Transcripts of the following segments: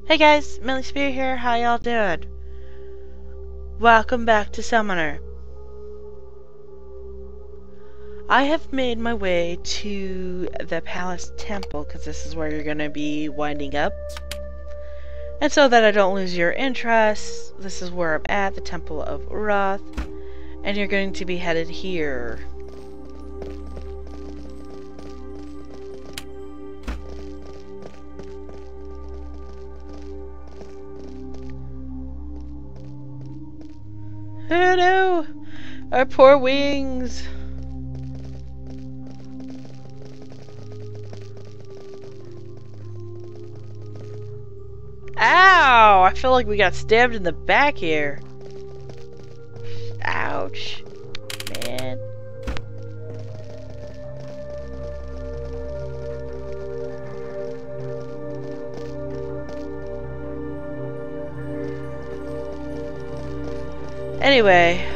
Hey guys, Millie Spear here, how y'all doing? Welcome back to Summoner. I have made my way to the Palace Temple, because this is where you're going to be winding up. And so that I don't lose your interest, this is where I'm at, the Temple of Uroth. And you're going to be headed here. Oh no! Our poor wings! Ow! I feel like we got stabbed in the back here. Ouch. Man. Anyway.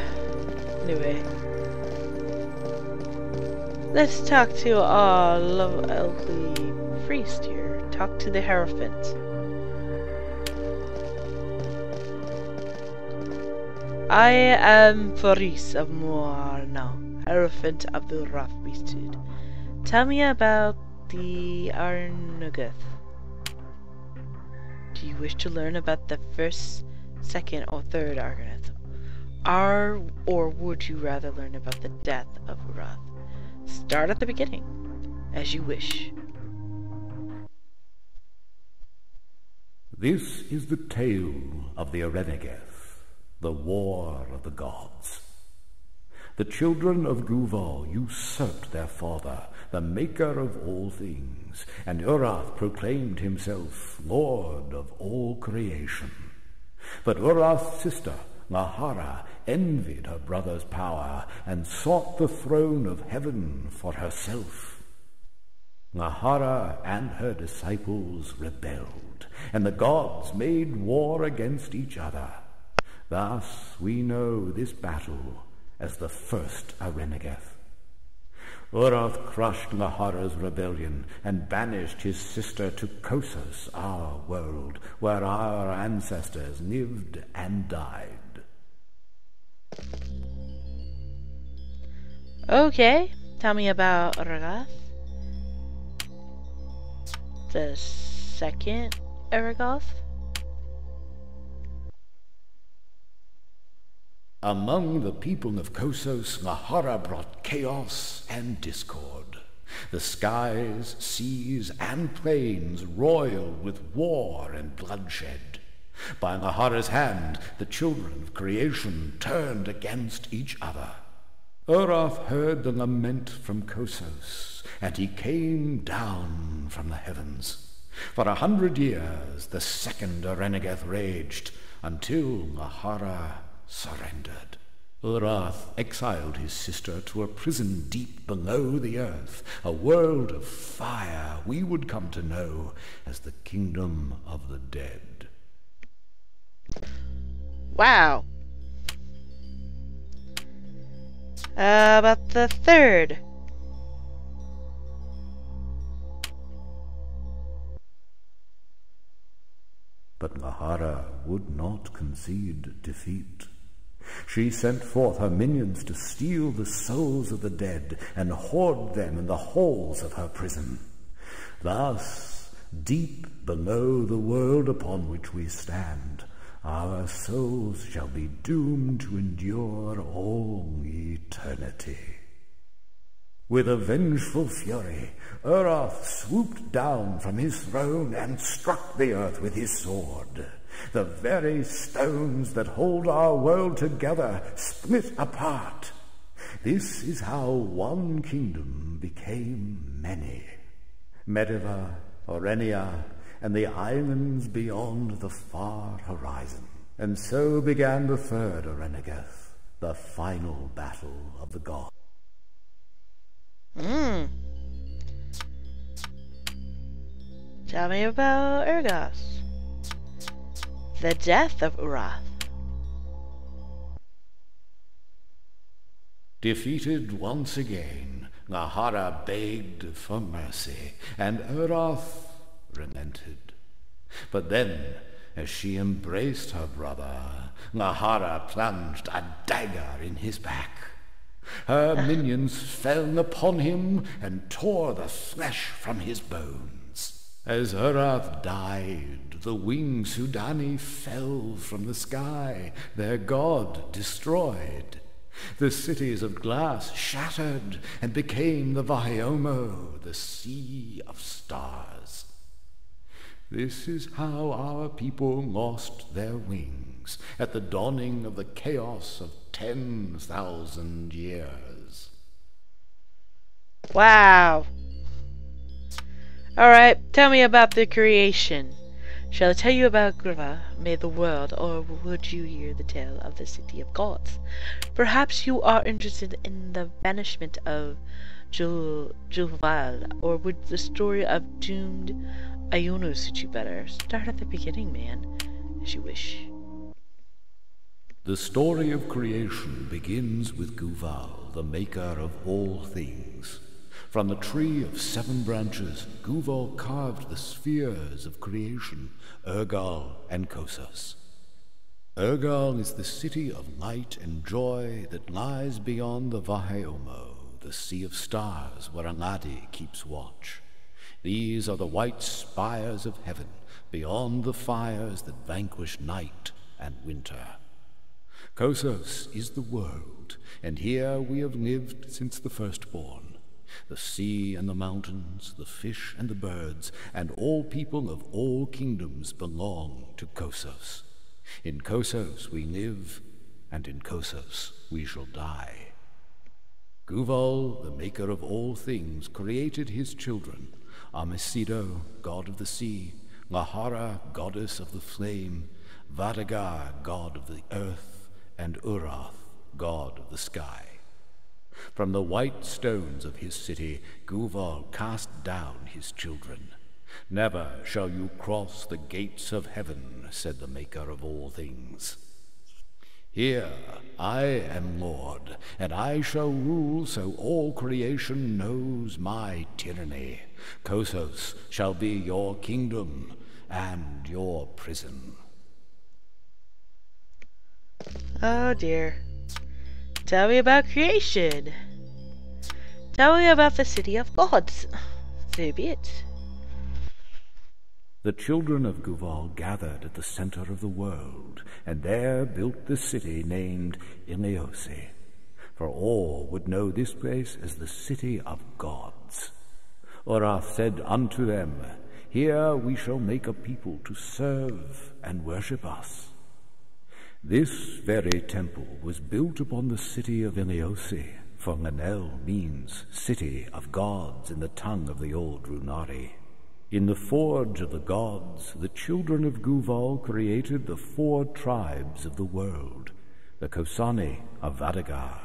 Let's talk to our lovely priest here. Talk to the Hierophant. I am Faris of Moarno, Hierophant of the Uroth priesthood. Tell me about the Arnugath. Do you wish to learn about the first, second, or third Argonath? Or would you rather learn about the death of Uroth? Start at the beginning, as you wish. This is the tale of the Arenegeth, the war of the gods. The children of Duval usurped their father, the maker of all things, and Uroth proclaimed himself lord of all creation. But Uroth's sister, Nahara, envied her brother's power and sought the throne of heaven for herself. Nahara and her disciples rebelled, and the gods made war against each other. Thus we know this battle as the First Arenegeth. Uroth crushed Nahara's rebellion and banished his sister to Kossos, our world, where our ancestors lived and died. Okay, tell me about Uroth. The second Uroth? Among the people of Kossos, Nahara brought chaos and discord. The skies, seas, and plains roiled with war and bloodshed. By Nahara's hand, the children of creation turned against each other. Uroth heard the lament from Kossos, and he came down from the heavens. For 100 years, the second Arenegeth raged, until Nahara surrendered. Uroth exiled his sister to a prison deep below the earth, a world of fire we would come to know as the kingdom of the dead. Wow. About the third. But Nahara would not concede defeat. She sent forth her minions to steal the souls of the dead and hoard them in the halls of her prison. Thus, deep below the world upon which we stand, our souls shall be doomed to endure all eternity. With a vengeful fury, Uroth swooped down from his throne and struck the earth with his sword. The very stones that hold our world together split apart. This is how one kingdom became many. Mediva, Orenia, and the islands beyond the far horizon. And so began the third Arenegeth, the final battle of the gods. Tell me about Uroth. The death of Uroth. Defeated once again, Nahara begged for mercy, and Uroth relented. But then, as she embraced her brother, Nahara plunged a dagger in his back. Her minions fell upon him and tore the flesh from his bones. As Urath died, the winged Sudani fell from the sky, their god destroyed. The cities of glass shattered and became the Vahiomo, the sea of stars. This is how our people lost their wings at the dawning of the chaos of 10,000 years. Wow. Alright, tell me about the creation. Shall I tell you about Griva made the world, or would you hear the tale of the city of gods? Perhaps you are interested in the banishment of Julval, or would the story of doomed Iono suit you better? Start at the beginning, man, as you wish. The story of creation begins with Guval, the maker of all things. From the tree of 7 branches, Guval carved the spheres of creation, Urgal and Kosas. Urgal is the city of light and joy that lies beyond the Vahiomo, the sea of stars where Angadi keeps watch. These are the white spires of heaven, beyond the fires that vanquish night and winter. Kosas is the world, and here we have lived since the firstborn. The sea and the mountains, the fish and the birds, and all people of all kingdoms belong to Kosas. In Kosas we live, and in Kosas we shall die. Guval, the maker of all things, created his children, Amesido, god of the sea, Lahara, goddess of the flame, Vadagar, god of the earth, and Urath, god of the sky. From the white stones of his city, Guval cast down his children. Never shall you cross the gates of heaven, said the maker of all things. Here I am Lord, and I shall rule so all creation knows my tyranny. Kosas shall be your kingdom and your prison. Oh dear. Tell me about creation. Tell me about the city of gods. So be it. The children of Guval gathered at the center of the world, and there built the city named Ileosi, for all would know this place as the city of gods. Urath said unto them, Here we shall make a people to serve and worship us. This very temple was built upon the city of Ileosi, for Lanel means city of gods in the tongue of the old Runari. In the forge of the gods, the children of Guval created the 4 tribes of the world, the Kosani of Vadagar,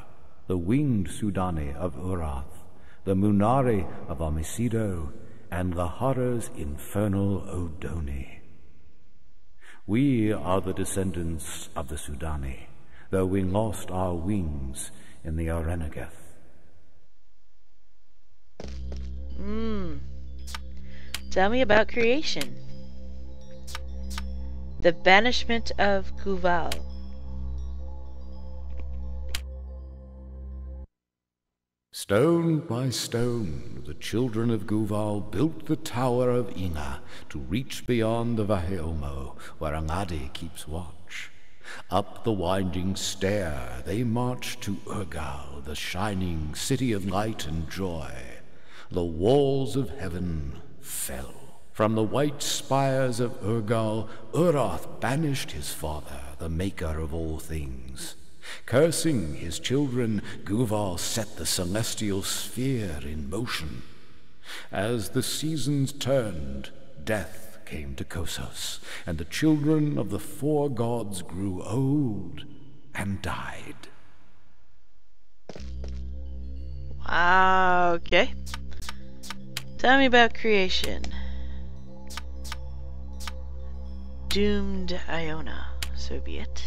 the winged Sudani of Urath, the Munari of Amesido, and Lahara's infernal Odoni. We are the descendants of the Sudani, though we lost our wings in the Arenageth. Tell me about creation. The banishment of Guval. Stone by stone, the children of Guval built the tower of Ina to reach beyond the Vahiomo, where Angadi keeps watch. Up the winding stair they marched to Urgal, the shining city of light and joy. The walls of heaven fell. From the white spires of Urgal, Urath banished his father, the maker of all things. Cursing his children, Guval set the celestial sphere in motion. As the seasons turned, death came to Kosas, and the children of the 4 gods grew old and died. Wow, okay. Tell me about creation. Doomed Iona, so be it.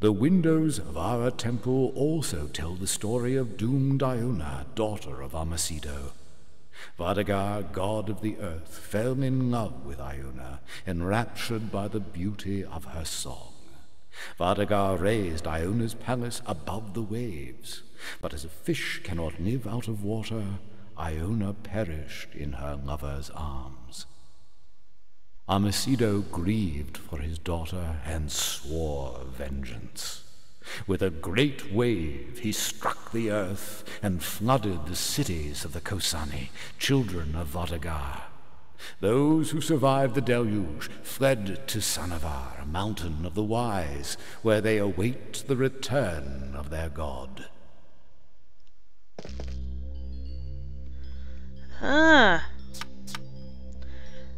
The windows of our temple also tell the story of doomed Iona, daughter of Amesido. Vadagar, god of the earth, fell in love with Iona, enraptured by the beauty of her song. Vadagar raised Iona's palace above the waves, but as a fish cannot live out of water, Iona perished in her lover's arms. Amasido grieved for his daughter and swore vengeance. With a great wave he struck the earth and flooded the cities of the Kosani, children of Vadagar. Those who survived the deluge fled to Sanavar, mountain of the wise, where they await the return of their god.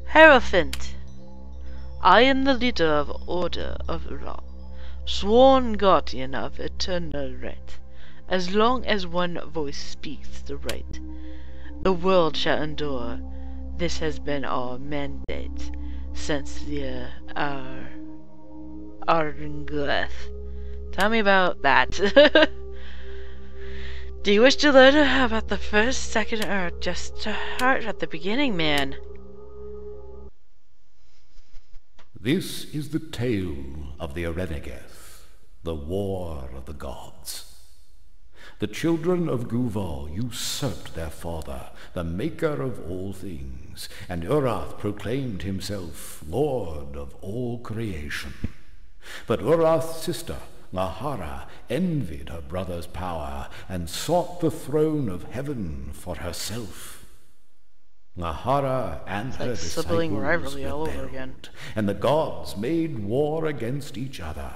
HIEROPHANT. I am the leader of Order of Ra, sworn guardian of eternal right. As long as one voice speaks the right, the world shall endure. This has been our mandate since the Arnglath. Tell me about that. Do you wish to learn about the first, second, or just start at the beginning, man? This is the tale of the Arenegeth, the war of the gods. The children of Guval usurped their father, the maker of all things, and Urath proclaimed himself lord of all creation. But Urath's sister, Lahara, envied her brother's power and sought the throne of heaven for herself. Lahara and her sibling disciples rivalry all over again. rebelled, and the gods made war against each other.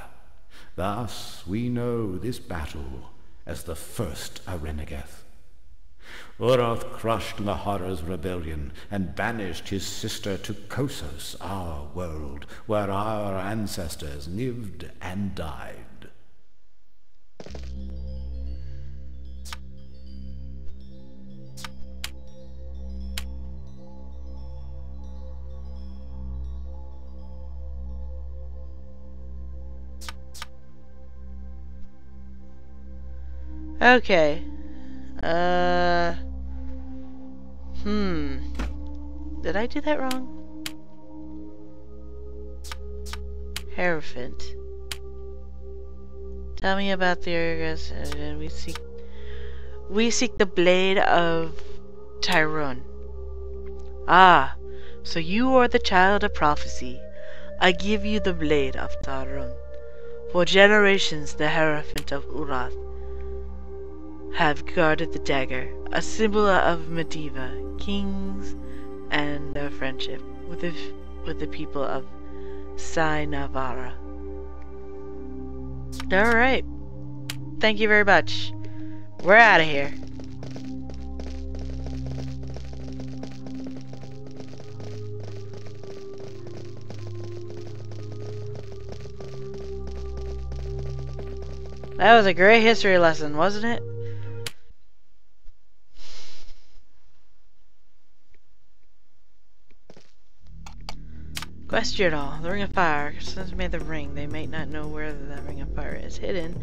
Thus we know this battle as the first Arenegeth. Urath crushed Lahara's rebellion and banished his sister to Kossos, our world, where our ancestors lived and died. Okay. Did I do that wrong? Hierophant. Tell me about the Argus. We seek the blade of Tyrone. Ah, so you are the child of prophecy. I give you the blade of Tyrone. For generations the Hierophant of Urath have guarded the dagger, a symbol of Medivh, kings, and their friendship with the people of Sainavara. Alright. Thank you very much. We're out of here. That was a great history lesson, wasn't it? Quest Journal, the Ring of Fire. Since made the ring, they may not know where the Ring of Fire is hidden.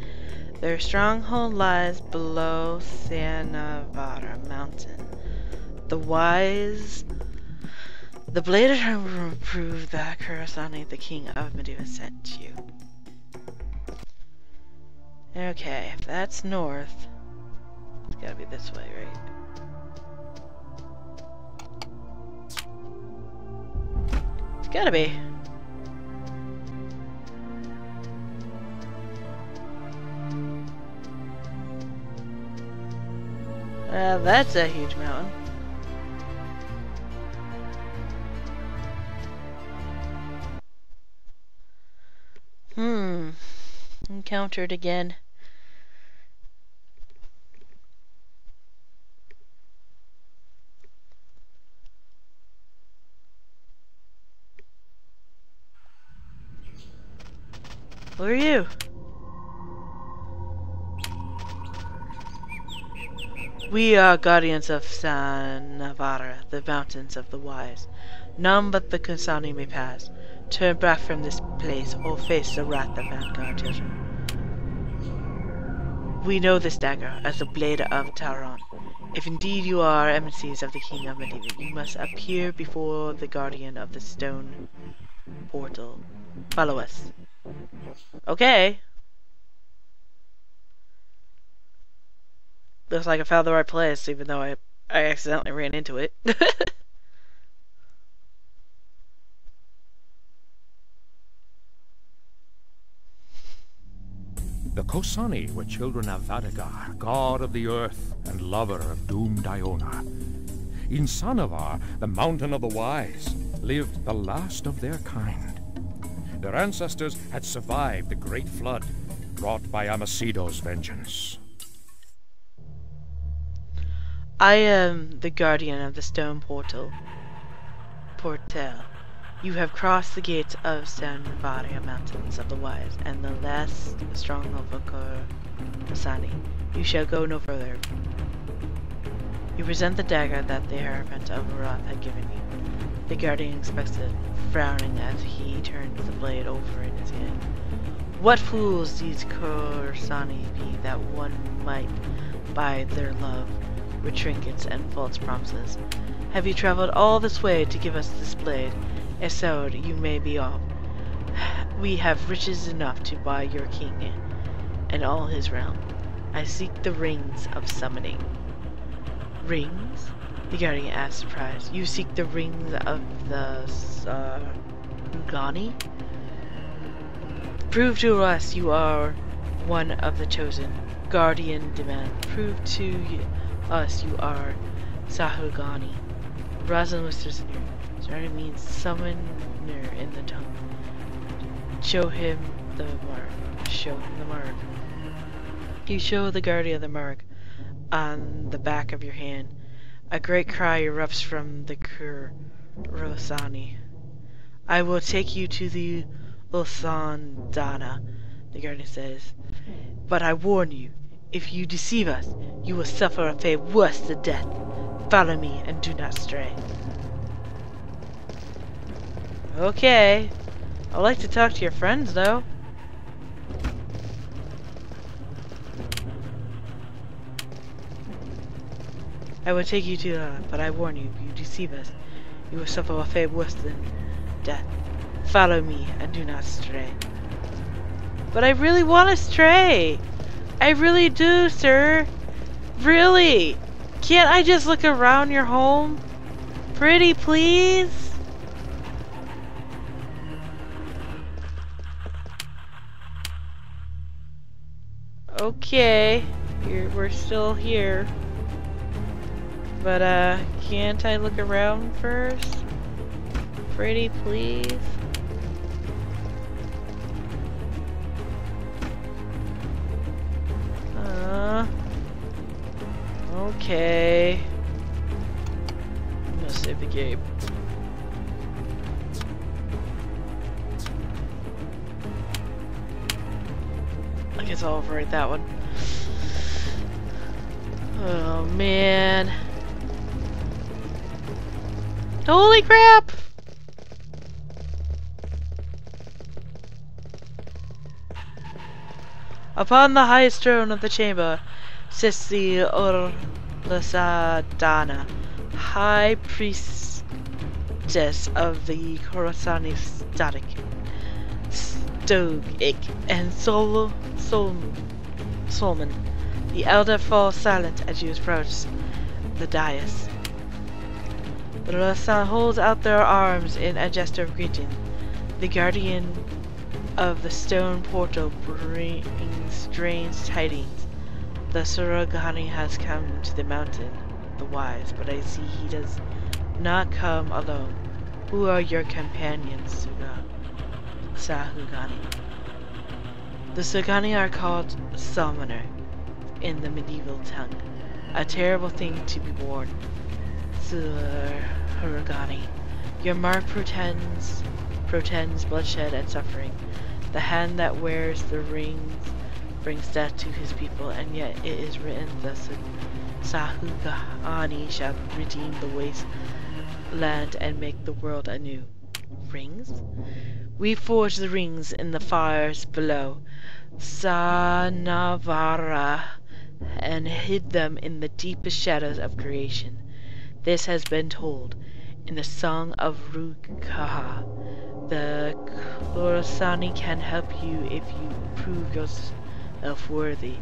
Their stronghold lies below Sanavara Mountain. The blade of Tyrone will prove that Kurasani, the king of Medivh, sent you. Okay, if that's north, it's gotta be this way, right? Gotta be. That's a huge mountain. Encountered again. Who are you? We are guardians of Sanavara, the mountains of the wise. None but the Kosani may pass. Turn back from this place or face the wrath of Vanguard children. We know this dagger as the blade of Tyrone. If indeed you are emissaries of the King of Medivh, you must appear before the guardian of the stone portal. Follow us. Okay. Looks like I found the right place, even though I accidentally ran into it. The Kosani were children of Vadagar, god of the earth and lover of doomed Iona. In Sanavar, the mountain of the wise, lived the last of their kind. Their ancestors had survived the great flood brought by Amasido's vengeance. I am the guardian of the stone portal. You have crossed the gates of Sanvaria Mountains of the Wise, and the last stronghold of Kosani. You shall go no further. You present the dagger that the Hierophant of Wrath had given you. The guardian inspects it, frowning as he turns the blade over in his hand. What fools these Kosani be, that one might buy their love with trinkets and false promises. Have you traveled all this way to give us this blade? If so, you may be off. We have riches enough to buy your king and all his realm. I seek the rings of summoning. Rings? The guardian asked, surprised. You seek the rings of the Sahugani? Prove to us you are one of the chosen. Guardian demand. Prove to us you are Sahugani. Rosalind whispers in your ear. Sorry means summoner in the tongue. Show him the mark. Show him the mark. You show the guardian the mark on the back of your hand. A great cry erupts from the Kurosani. I will take you to the ULSADANA, the guardian says. But I warn you, if you deceive us, you will suffer a fate worse than death. Follow me and do not stray. Okay. I'd like to talk to your friends, though. I will take you to but I warn you, if you deceive us, you will suffer a fate worse than death. Follow me and do not stray. But I really want to stray. I really do, sir. Really. Can't I just look around your home? Pretty please? Okay. We're still here. But, can't I look around first? Pretty please? Okay. I'm gonna save the game. I guess I'll overwrite that one. Oh man. Holy crap! Upon the highest throne of the chamber sits the ULSADANA, High Priestess of the Khorasani Stoic and Solomon. The elder falls silent as you approach the dais. The ULSADANA holds out their arms in a gesture of greeting. The guardian of the stone portal brings strange tidings. The Suragani has come to the mountain of the wise, but I see he does not come alone. Who are your companions, Sahugani? The Sahugani are called summoner in the medieval tongue. A terrible thing to be born. Suragani. Your mark portends bloodshed and suffering. The hand that wears the rings brings death to his people, and yet it is written the Sahugani shall redeem the wasteland and make the world anew. Rings? We forge the rings in the fires below. Sanavara and hid them in the deepest shadows of creation. This has been told in the Song of Rukaha. The Khorasani can help you if you prove yourself worthy.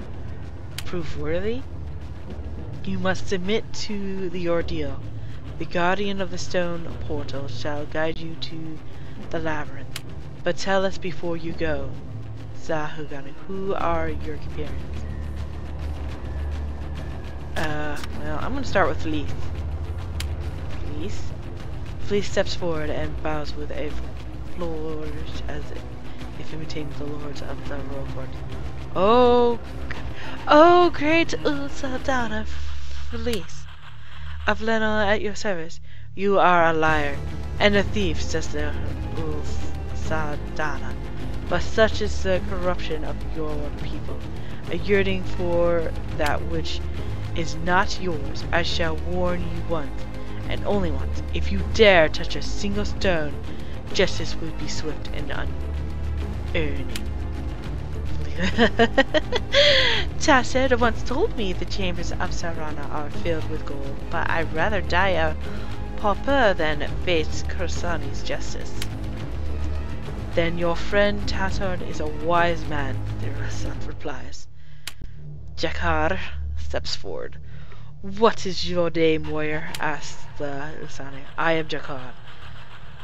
Prove worthy? You must submit to the ordeal. The guardian of the stone portal shall guide you to the labyrinth. But tell us before you go, Sahugani, who are your companions? Well, I'm gonna start with Fleece. Fleece steps forward and bows with a flourish as if imitating the lords of the royal court. Oh, great ULSADANA, Fleece of Leno at your service. You are a liar and a thief, says the ULSADANA. But such is the corruption of your people, a yearning for that which is not yours. I shall warn you once, and only once. If you dare touch a single stone, justice will be swift and unerring. Tacet once told me the chambers of Sarana are filled with gold, but I'd rather die a pauper than face Khorasani's justice. Then your friend Tatarn is a wise man, the Rasant replies. Jakar steps forward. What is your name, warrior? Asks the Usani. I am Jakar,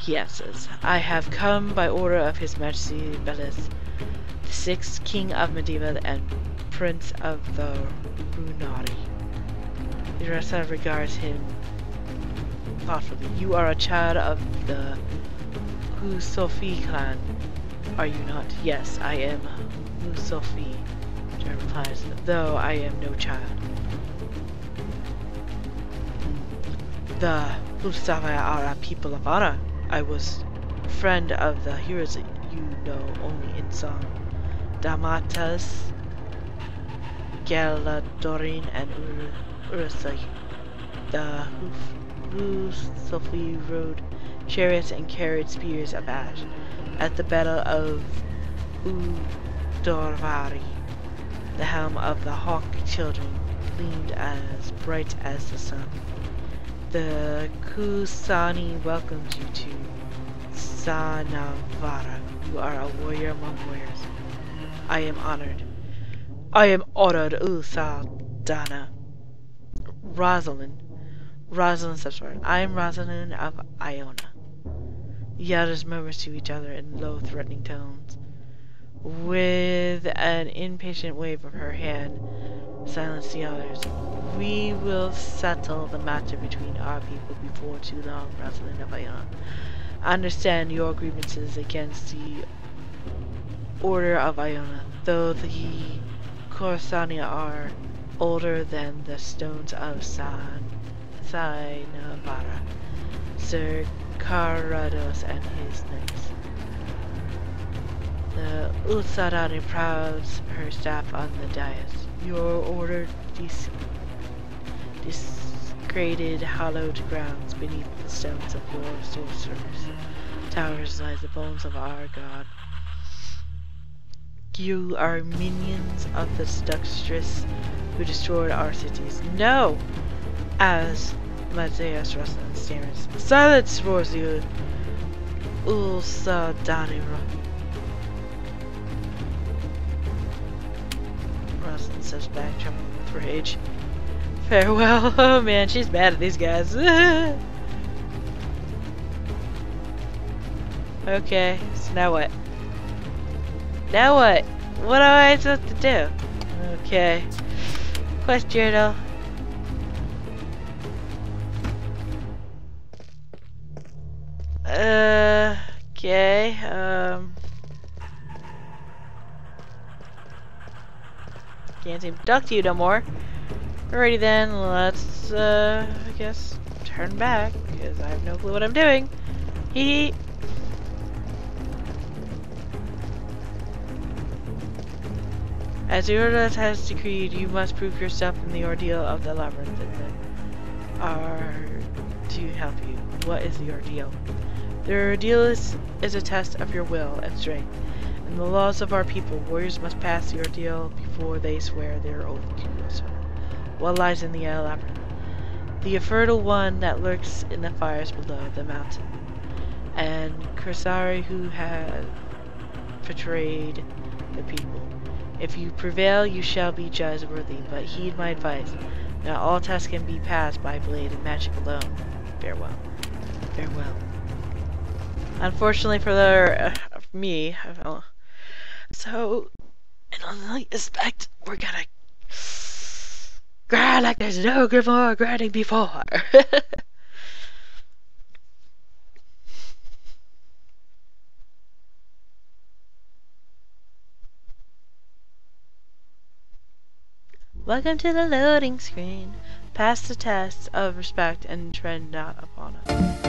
he answers. I have come by order of His Majesty Belis, the 6th King of Medivh and Prince of the Brunari. The Rasant regards him thoughtfully. You are a child of the Husofi clan, are you not? Yes, I am Husofi, Jared replies, though I am no child. The Husafi are a people of honor. I was a friend of the heroes you know only in song. Damatas, Galadorin, and Urusai. The Husofi rode chariots and carried spears of ash at the battle of Udorvari. The helm of the Hawk children gleamed as bright as the sun. The Kusani welcomes you to Sanavara. You are a warrior among warriors. I am honored. I am honored, ULSADANA. Rosalind steps forward. I am Rosalind of Iona. The others murmur to each other in low, threatening tones. With an impatient wave of her hand, silence the others. We will settle the matter between our people before too long, Rosalind of Iona. I understand your grievances against the Order of Iona, though the Khorasani are older than the stones of Sainavara, Sir Carados and his knights. The ULSADANA prouds her staff on the dais. Your order disgraded hallowed grounds. Beneath the stones of your sorcerers towers lies the bones of our god. You are minions of the seductress who destroyed our cities. No! As Matthias Rosalind stammers. Silence! Roars the ULSADANA. Rosalind steps back, trembling with rage. Farewell. Oh man, she's mad at these guys. Okay, so now what? Now what? What am I supposed to do? Okay. Quest journal. Okay, can't seem to talk to you no more. Alrighty then, let's, I guess, turn back, because I have no clue what I'm doing. Hee hee. As the Order has decreed, you must prove yourself in the ordeal of the labyrinth, and then are to help you. What is the ordeal? The ordeal is a test of your will and strength. In the laws of our people, warriors must pass the ordeal before they swear their oath to ULSADANA. What lies in the labyrinth? The fertile one that lurks in the fires below the mountain. And Kursari who had betrayed the people. If you prevail, you shall be judged worthy, but heed my advice. Not all tests can be passed by blade and magic alone. Farewell. Farewell. Unfortunately for me, so in a light aspect, we're gonna grind like there's no more grinding before. Welcome to the loading screen. Pass the test of respect and tread not upon us.